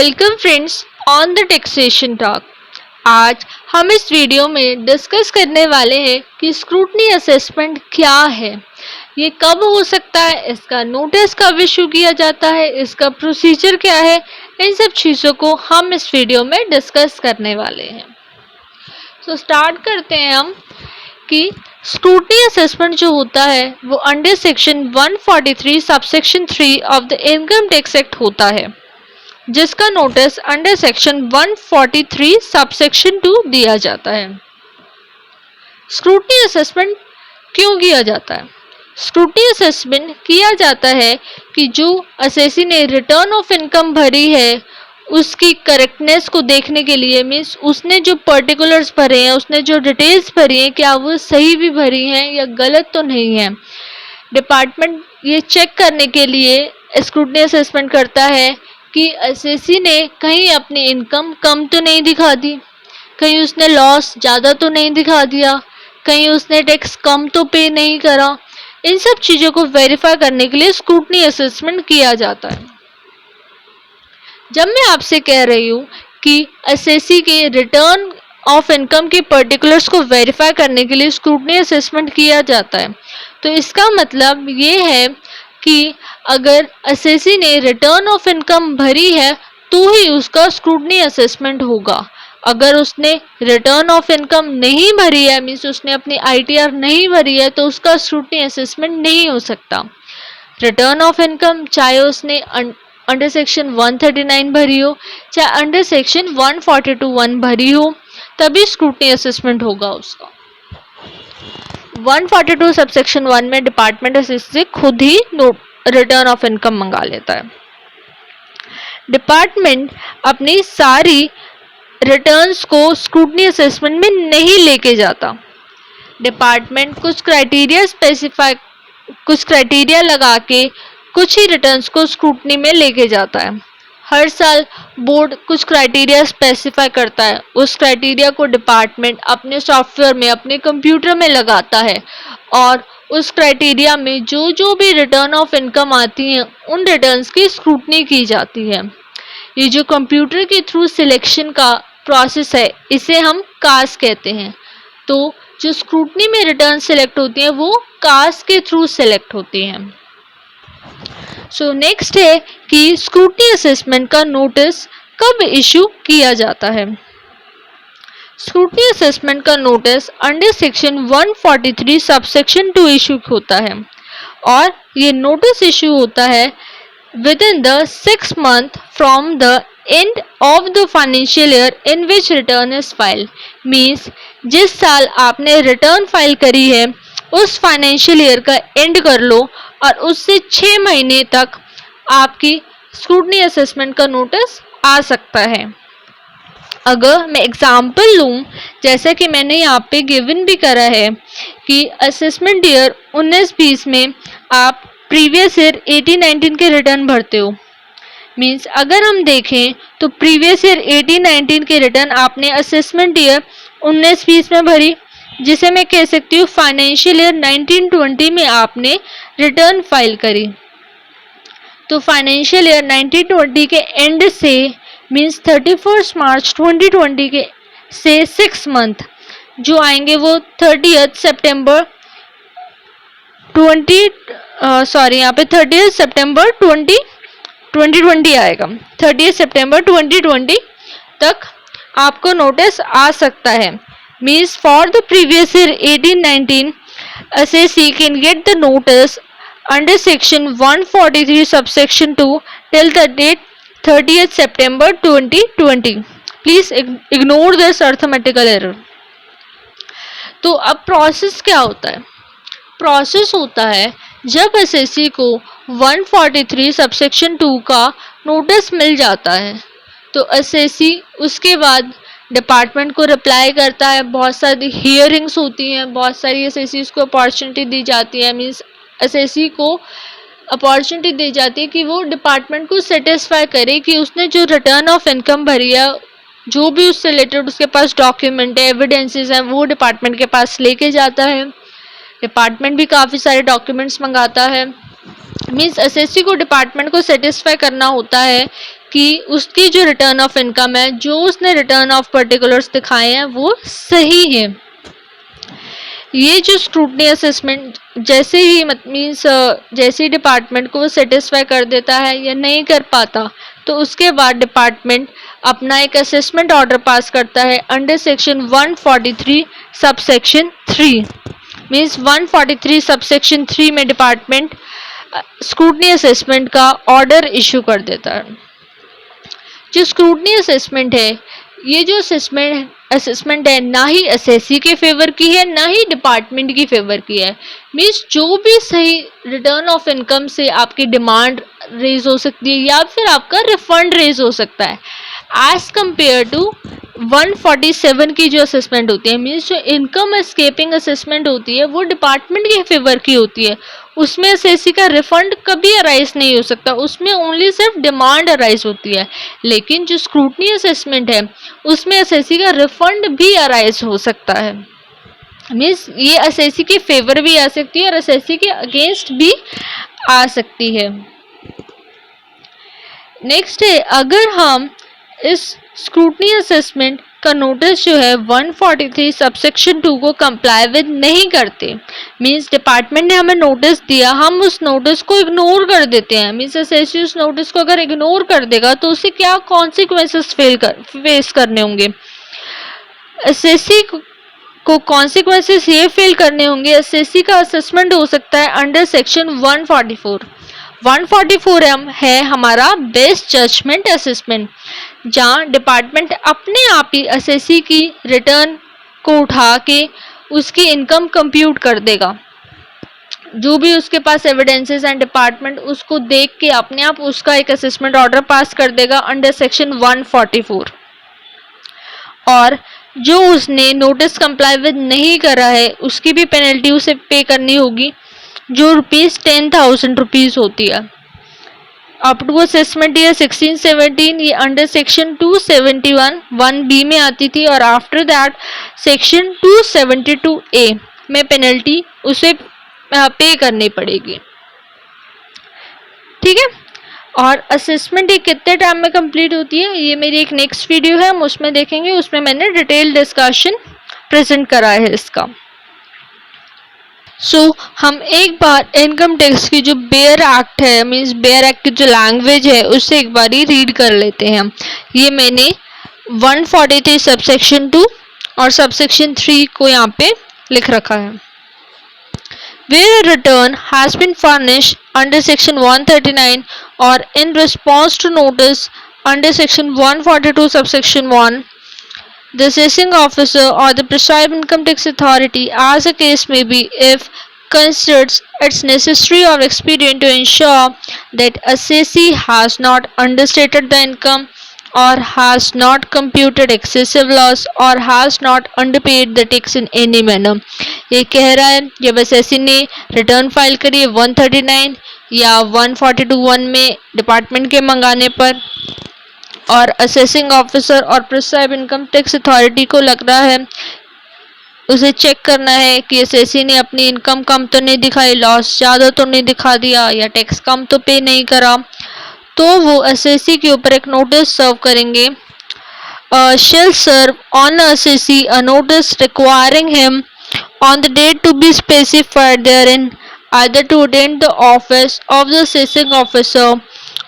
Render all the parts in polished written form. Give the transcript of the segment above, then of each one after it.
Welcome friends on the taxation talk. आज हम इस वीडियो में डिस्कस करने वाले हैं कि स्क्रूटनी असेसमेंट क्या है, ये कब हो सकता है, इसका नोटिस कब इशू किया जाता है, इसका प्रोसीजर क्या है। इन सब चीज़ों को हम इस वीडियो में डिस्कस करने वाले हैं। तो स्टार्ट करते हैं हम कि स्क्रूटनी असेसमेंट जो होता है वो under section 143 subsection 3 of the income tax act होता है, जिसका नोटिस अंडर सेक्शन 143 सबसेक्शन 2 दिया जाता है। स्क्रूटनी असेसमेंट क्यों किया जाता है? स्क्रूटनी असेसमेंट किया जाता है कि जो असेसी ने रिटर्न ऑफ इनकम भरी है उसकी करेक्टनेस को देखने के लिए, मीन्स उसने जो पर्टिकुलर्स भरे हैं, उसने जो डिटेल्स भरी हैं, क्या वो सही भी भरी हैं या गलत तो नहीं है। डिपार्टमेंट ये चेक करने के लिए स्क्रूटनी असेसमेंट करता है कि एसएससी ने कहीं अपनी इनकम कम तो नहीं दिखा दी, कहीं उसने लॉस ज़्यादा तो नहीं दिखा दिया, कहीं उसने टैक्स कम तो पे नहीं करा। इन सब चीज़ों को वेरीफाई करने के लिए स्क्रूटनी असेसमेंट किया जाता है। जब मैं आपसे कह रही हूँ कि एसएससी के रिटर्न ऑफ इनकम के पर्टिकुलर्स को वेरीफाई करने के लिए स्क्रूटनी असेसमेंट किया जाता है, तो इसका मतलब ये है कि अगर एसएससी ने रिटर्न ऑफ इनकम भरी है तो ही उसका स्क्रूटनी असेसमेंट होगा। अगर उसने रिटर्न ऑफ इनकम नहीं भरी है, मीन्स उसने अपनी आईटीआर नहीं भरी है, तो उसका स्क्रूटनी असेसमेंट नहीं हो सकता। रिटर्न ऑफ इनकम चाहे उसने अंडर सेक्शन 139 भरी हो, चाहे अंडर सेक्शन 142(1) भरी हो, तभी स्क्रूटनी असेसमेंट होगा उसका। 142 सबसेक्शन 1 में डिपार्टमेंट असेसी से खुद ही रिटर्न ऑफ इनकम मंगा लेता है। डिपार्टमेंट अपनी सारी रिटर्न्स को स्क्रूटनी असेसमेंट में नहीं लेके जाता। डिपार्टमेंट कुछ क्राइटेरिया लगा के कुछ ही रिटर्न्स को स्क्रूटनी में लेके जाता है। हर साल बोर्ड कुछ क्राइटेरिया स्पेसिफाई करता है, उस क्राइटेरिया को डिपार्टमेंट अपने सॉफ्टवेयर में, अपने कंप्यूटर में लगाता है और उस क्राइटेरिया में जो जो भी रिटर्न ऑफ इनकम आती हैं उन रिटर्न्स की स्क्रूटनी की जाती है। ये जो कंप्यूटर के थ्रू सिलेक्शन का प्रोसेस है, इसे हम कास कहते हैं। तो जो स्क्रूटनी में रिटर्न सिलेक्ट होती हैं वो कास के थ्रू सिलेक्ट होती हैं। सो नेक्स्ट है कि स्क्रूटनी असेसमेंट का नोटिस कब इशू किया जाता है। स्क्रूटनी असेसमेंट का notice under section 143 subsection 2 issue होता है और ये नोटिस इशू होता है with in the 6 months from the end of the financial year in which return is file. Means जिस साल आपने रिटर्न फाइल करी है उस फाइनेंशियल ईयर का एंड कर लो और उससे 6 महीने तक आपकी स्क्रूटनी असेसमेंट का नोटिस आ सकता है। अगर मैं एग्जाम्पल लूँ, जैसा कि मैंने यहाँ पे गिवन भी करा है कि असेसमेंट ईयर 19-20 में आप प्रीवियस ईयर 18-19 के रिटर्न भरते हो। मीन्स अगर हम देखें तो प्रीवियस ईयर 18-19 के रिटर्न आपने असेसमेंट ईयर 19-20 में भरी, जिसे मैं कह सकती हूँ फाइनेंशियल ईयर 19-20 में आपने रिटर्न फाइल करी। तो फाइनेंशियल ईयर 19-20 के एंड से मीन्स 31 मार्च 2020 के से 6 मंथ जो आएंगे वो 30 सितंबर 2020 आएगा। 30 सितंबर 2020 तक आपको नोटिस आ सकता है। Means for the previous year 18-19 assessee can get the notice under section 143 subsection 2 till the date 30th September 2020. Please ignore this arithmetical error. तो अब प्रोसेस क्या होता है? प्रोसेस होता है जब एसएससी को 143 सबसेक्शन 2 का नोटिस मिल जाता है तो एसएससी उसके बाद डिपार्टमेंट को रिप्लाई करता है। बहुत सारी हियरिंग्स होती हैं, बहुत सारी एसएससी को अपॉर्चुनिटी दी जाती है। मीन्स एसएससी को अपॉर्चुनिटी दी जाती है कि वो डिपार्टमेंट को सेटिस्फाई करे कि उसने जो रिटर्न ऑफ इनकम भरी है, जो भी उससे रिलेटेड उसके पास डॉक्यूमेंट है, एविडेंसेस हैं, वो डिपार्टमेंट के पास लेके जाता है। डिपार्टमेंट भी काफ़ी सारे डॉक्यूमेंट्स मंगाता है। मीन्स एसएससी को डिपार्टमेंट को सेटिस्फाई करना होता है कि उसकी जो रिटर्न ऑफ इनकम है, जो उसने रिटर्न ऑफ पर्टिकुलर्स दिखाए हैं वो सही है। ये जो स्क्रूटनी असेसमेंट जैसे ही मीन्स जैसे ही डिपार्टमेंट को वो सेटिस्फाई कर देता है या नहीं कर पाता, तो उसके बाद डिपार्टमेंट अपना एक असेसमेंट ऑर्डर पास करता है under section 143 subsection 3। Means 143 subsection 3 में डिपार्टमेंट स्क्रूटनी असेसमेंट का ऑर्डर इशू कर देता है। जो स्क्रूटनी असेसमेंट है, ये जो असेसमेंट है ना ही एसएससी के फेवर की है ना ही डिपार्टमेंट की फेवर की है। मीन्स जो भी सही रिटर्न ऑफ इनकम से आपकी डिमांड रेज हो सकती है या फिर आपका रिफंड रेज हो सकता है, एज कंपेयर टू 147 की जो असेसमेंट होती है, मीन्स जो इनकम एस्केपिंग असेसमेंट होती है वो डिपार्टमेंट के फेवर की होती है। उसमें एसएससी का रिफंड कभी अराइज नहीं हो सकता, उसमें ओनली सिर्फ डिमांड अराइज होती है। लेकिन जो स्क्रूटनी असेसमेंट है उसमें एसएससी का रिफंड भी अराइज हो सकता है। मीन्स ये एसएससी के फेवर भी आ सकती है और एसएससी के अगेंस्ट भी आ सकती है। नेक्स्ट है, अगर हम इस स्क्रूटनी असेसमेंट का नोटिस जो है 143 सबसेक्शन 2 को कंप्लाई विद नहीं करते, मींस डिपार्टमेंट ने हमें नोटिस दिया, हम उस नोटिस को इग्नोर कर देते हैं, मींस एसएससी उस नोटिस को अगर इग्नोर कर देगा तो उसे क्या कॉन्सिक्वेंसेस फेस करने होंगे। एसएससी को कॉन्सिक्वेंसेस ये फेल करने होंगे। एसएससी का असेसमेंट हो सकता है अंडर सेक्शन 144। 144 है हमारा बेस्ट जजमेंट असेसमेंट, जहाँ डिपार्टमेंट अपने आप ही एसएससी की रिटर्न को उठा के उसकी इनकम कंप्यूट कर देगा। जो भी उसके पास एविडेंसेस एंड डिपार्टमेंट उसको देख के अपने आप उसका एक असेसमेंट ऑर्डर पास कर देगा अंडर सेक्शन 144। और जो उसने नोटिस कंप्लाई विद नहीं करा है उसकी भी पेनल्टी उसे पे करनी होगी, जो ₹10,000 होती है। अप टू असेसमेंट ईयर 16-17 ये अंडर सेक्शन 271 1B में आती थी और आफ्टर दैट सेक्शन 272A में पेनल्टी उसे पे करनी पड़ेगी। ठीक है, और असेसमेंट ये कितने टाइम में कंप्लीट होती है ये मेरी एक नेक्स्ट वीडियो है, हम उसमें देखेंगे। उसमें मैंने डिटेल डिस्कशन प्रेजेंट करा है इसका। हम एक बार इनकम टैक्स की जो बेयर एक्ट है, मींस बेयर एक्ट की जो लैंग्वेज है उससे एक बार ही रीड कर लेते हैं। ये मैंने 143 सबसेक्शन 2 और सबसेक्शन 3 को यहाँ पे लिख रखा है। Where a return has been furnished under section 139 or in response to notice under section 142 subsection 1, the assessing officer or the prescribed income tax authority, as the case may be, if considers it's necessary or expedient to ensure that assessee has not understated the income or has not computed excessive loss or has not underpaid the tax in any manner। ये कह रहा है जब SSC ने return file करी 139 या 142(1) में department के मंगाने पर और असेसिंग ऑफिसर और प्रिस्क्राइब इनकम टैक्स अथॉरिटी को लग रहा है, उसे चेक करना है कि एसएससी ने अपनी इनकम कम तो नहीं दिखाई, लॉस ज़्यादा तो नहीं दिखा दिया या टैक्स कम तो पे नहीं करा, तो वो एसएससी के ऊपर एक नोटिस सर्व करेंगे। shall serve on assessee a notice requiring him on the date to be specified therein either to attend the office of the assessing officer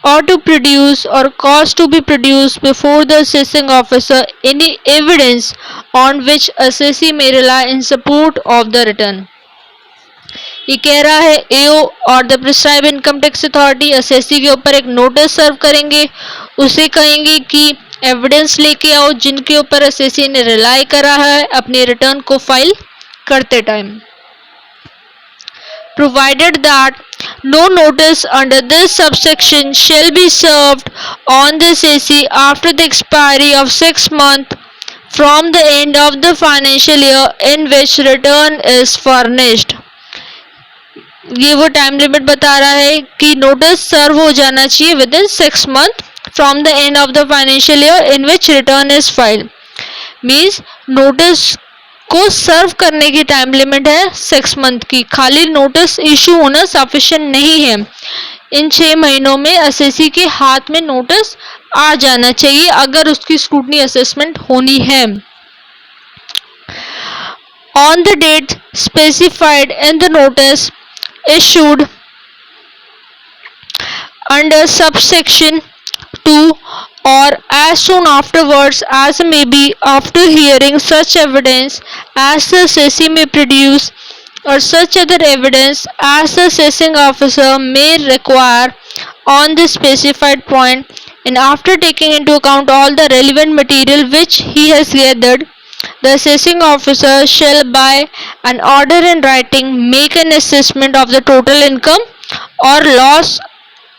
or to produce or cause to be produced before the assessing officer any evidence on which assessee may rely in support of the return। ये कह रहा है एओ और the prescribe income tax authority SSC के ऊपर एक notice serve करेंगे, उसे कहेंगे कि एविडेंस लेके आओ जिनके ऊपर एसएससी ने रिलाई करा है अपने रिटर्न को फाइल करते time. Provided that no notice under this subsection shall be served on the assessee after the expiry of 6 months from the end of the financial year in which return is furnished। ये वो time limit बता रहा है कि notice serve हो जाना चाहिए with in 6 month from the end of the financial year in which return is filed. Means notice को सर्व करने की टाइम लिमिट है 6 मंथ की, खाली नोटिस इशू होना सफिशिएंट नहीं है। इन 6 महीनों में एसएससी के हाथ में नोटिस आ जाना चाहिए अगर उसकी स्क्रूटनी असेसमेंट होनी है। On the date specified in the notice issued under subsection 2 or as soon afterwards as may be after hearing such evidence as the assessee may produce or such other evidence as the assessing officer may require on the specified point, and after taking into account all the relevant material which he has gathered, the assessing officer shall by an order in writing make an assessment of the total income or loss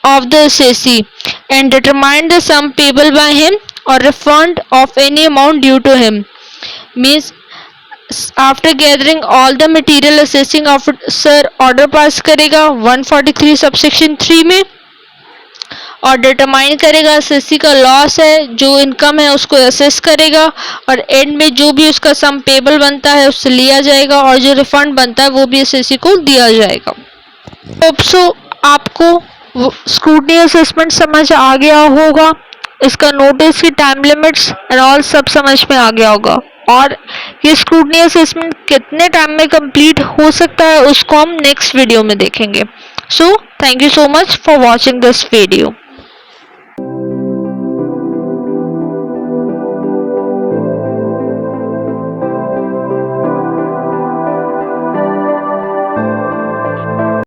of the assessee and determine the sum payable by him or refund of any amount due to him. Means after gathering all the material, assessing officer order pass करेगा 143 subsection 3 में और determine करेगा SSC का loss है, जो income है उसको assess करेगा और एंड में जो भी उसका सम पेबल बनता है उससे लिया जाएगा और जो रिफंड बनता है वो भी एसएससी को दिया जाएगा। होप सो आपको स्क्रूटनी असेसमेंट समझ आ गया होगा, इसका नोटिस की टाइम लिमिट्स एंड ऑल सब समझ में आ गया होगा और ये स्क्रूटनी असेसमेंट कितने टाइम में कंप्लीट हो सकता है उसको हम नेक्स्ट वीडियो में देखेंगे। So thank you so much for watching this video.